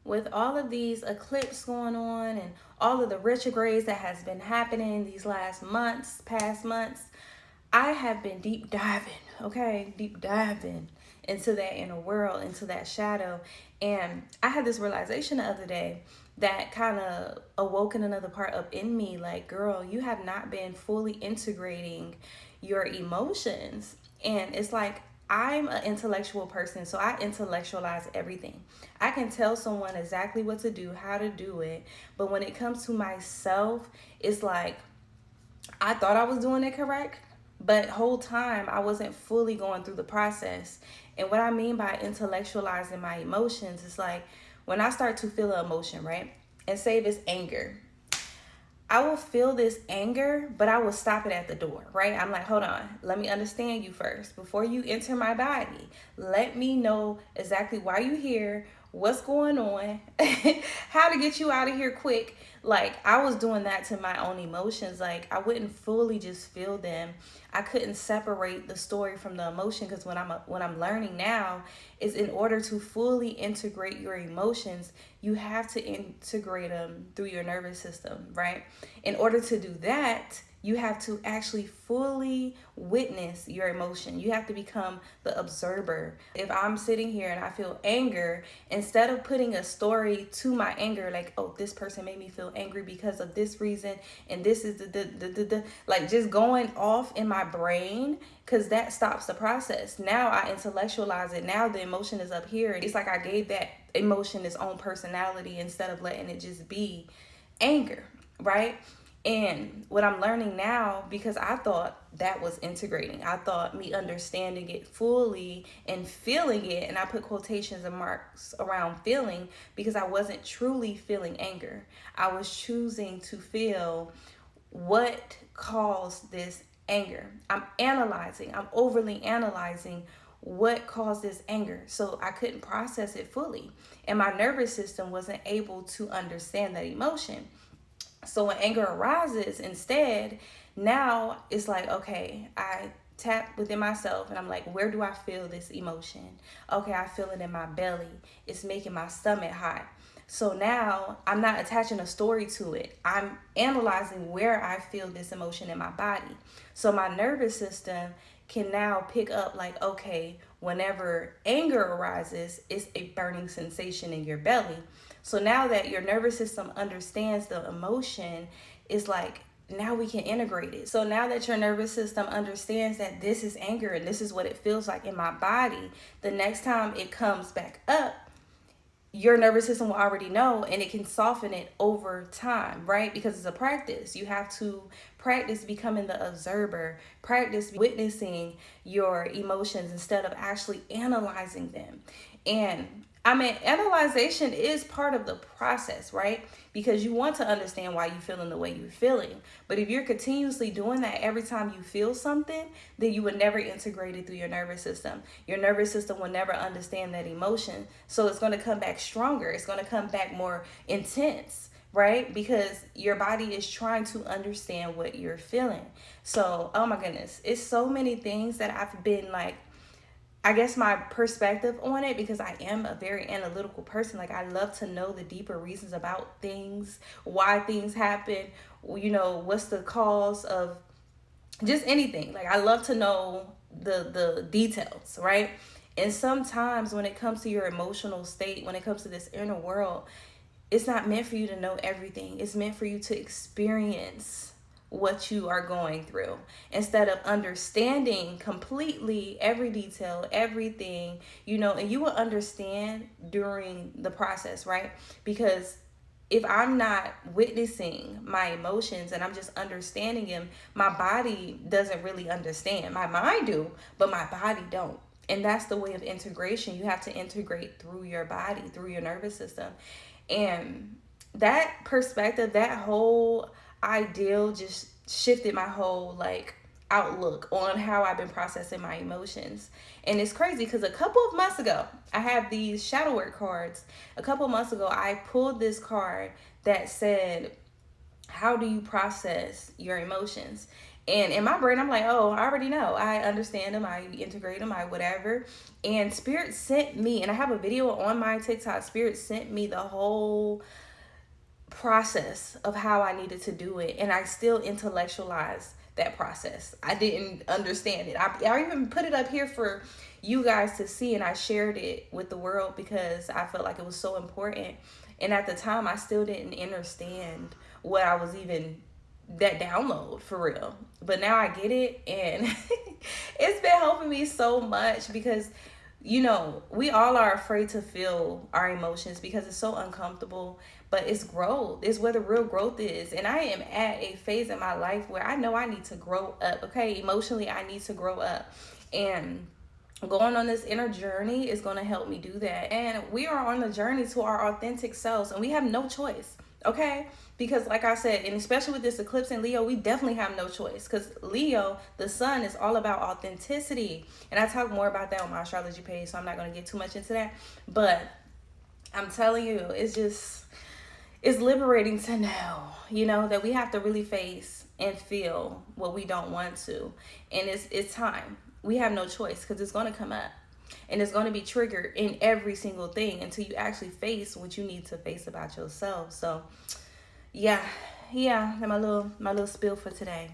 with all of these eclipses going on and all of the retrogrades that has been happening these past months, I have been deep diving, okay? Deep diving into that inner world, into that shadow. And I had this realization the other day that kind of awoken another part up in me like, girl, you have not been fully integrating your emotions. And it's like, I'm an intellectual person, so I intellectualize everything. I can tell someone exactly what to do, how to do it. But when it comes to myself, it's like, I thought I was doing it correct, but whole time I wasn't fully going through the process. And what I mean by intellectualizing my emotions is like when I start to feel an emotion, right? And say this anger. I will feel this anger, but I will stop it at the door, right? I'm like, hold on, let me understand you first. Before you enter my body, let me know exactly why you're here, what's going on, how to get you out of here quick. Like, I was doing that to my own emotions. Like, I wouldn't fully just feel them. I couldn't separate the story from the emotion, because when I'm learning now is in order to fully integrate your emotions, you have to integrate them through your nervous system, right? In order to do that, you have to actually fully witness your emotion. You have to become the observer. If I'm sitting here and I feel anger, instead of putting a story to my anger, like, oh, this person made me feel angry because of this reason, and this is the like just going off in my brain, because that stops the process. Now I intellectualize it. Now the emotion is up here. It's like I gave that emotion its own personality instead of letting it just be anger, right? And what I'm learning now, because I thought that was integrating, I thought me understanding it fully and feeling it, and I put quotations and marks around feeling, because I wasn't truly feeling anger. I was choosing to feel what caused this anger. I'm overly analyzing what caused this anger. So I couldn't process it fully. And my nervous system wasn't able to understand that emotion. So when anger arises, instead, now it's like, okay, I tap within myself and I'm like, where do I feel this emotion? Okay, I feel it in my belly. It's making my stomach hot. So now I'm not attaching a story to it. I'm analyzing where I feel this emotion in my body. So my nervous system can now pick up, like, okay, whenever anger arises, it's a burning sensation in your belly. So now that your nervous system understands the emotion, it's like, now we can integrate it. So now that your nervous system understands that this is anger and this is what it feels like in my body, the next time it comes back up, your nervous system will already know, and it can soften it over time, right? Because it's a practice. You have to practice becoming the observer, practice witnessing your emotions instead of actually analyzing them. And I mean, analyzation is part of the process, right? Because you want to understand why you're feeling the way you're feeling. But if you're continuously doing that every time you feel something, then you would never integrate it through your nervous system. Your nervous system will never understand that emotion. So it's going to come back stronger. It's going to come back more intense, right? Because your body is trying to understand what you're feeling. So, oh my goodness, it's so many things that I've been like, I guess my perspective on it, because I am a very analytical person. Like, I love to know the deeper reasons about things, why things happen, what's the cause of just anything. Like, I love to know the details, right? And sometimes when it comes to your emotional state, when it comes to this inner world, it's not meant for you to know everything. It's meant for you to experience what you are going through instead of understanding completely every detail, everything, and you will understand during the process, right? Because if I'm not witnessing my emotions and I'm just understanding them, my body doesn't really understand. My mind do, but my body don't. And that's the way of integration. You have to integrate through your body, through your nervous system. And that perspective, that whole ideal just shifted my whole like outlook on how I've been processing my emotions. And it's crazy because a couple of months ago, I have these shadow work cards. A couple of months ago, I pulled this card that said, how do you process your emotions? And in my brain, I'm like, oh, I already know. I understand them. I integrate them. I whatever. And Spirit sent me, and I have a video on my TikTok. Spirit sent me the whole process of how I needed to do it. And I still intellectualized that process. I didn't understand it. I even put it up here for you guys to see, and I shared it with the world because I felt like it was so important. And at the time, I still didn't understand what I was even that download for real. But now I get it, and it's been helping me so much because we all are afraid to feel our emotions because it's so uncomfortable. But it's growth. It's where the real growth is. And I am at a phase in my life where I know I need to grow up. Okay, emotionally, I need to grow up. And going on this inner journey is going to help me do that. And we are on the journey to our authentic selves, and we have no choice. Okay, because like I said, and especially with this eclipse in Leo, we definitely have no choice, because Leo, the sun, is all about authenticity. And I talk more about that on my astrology page, so I'm not going to get too much into that. But I'm telling you, it's liberating to know, that we have to really face and feel what we don't want to. And it's time. We have no choice, because it's going to come up. And it's going to be triggered in every single thing until you actually face what you need to face about yourself. So, yeah, my little spiel for today.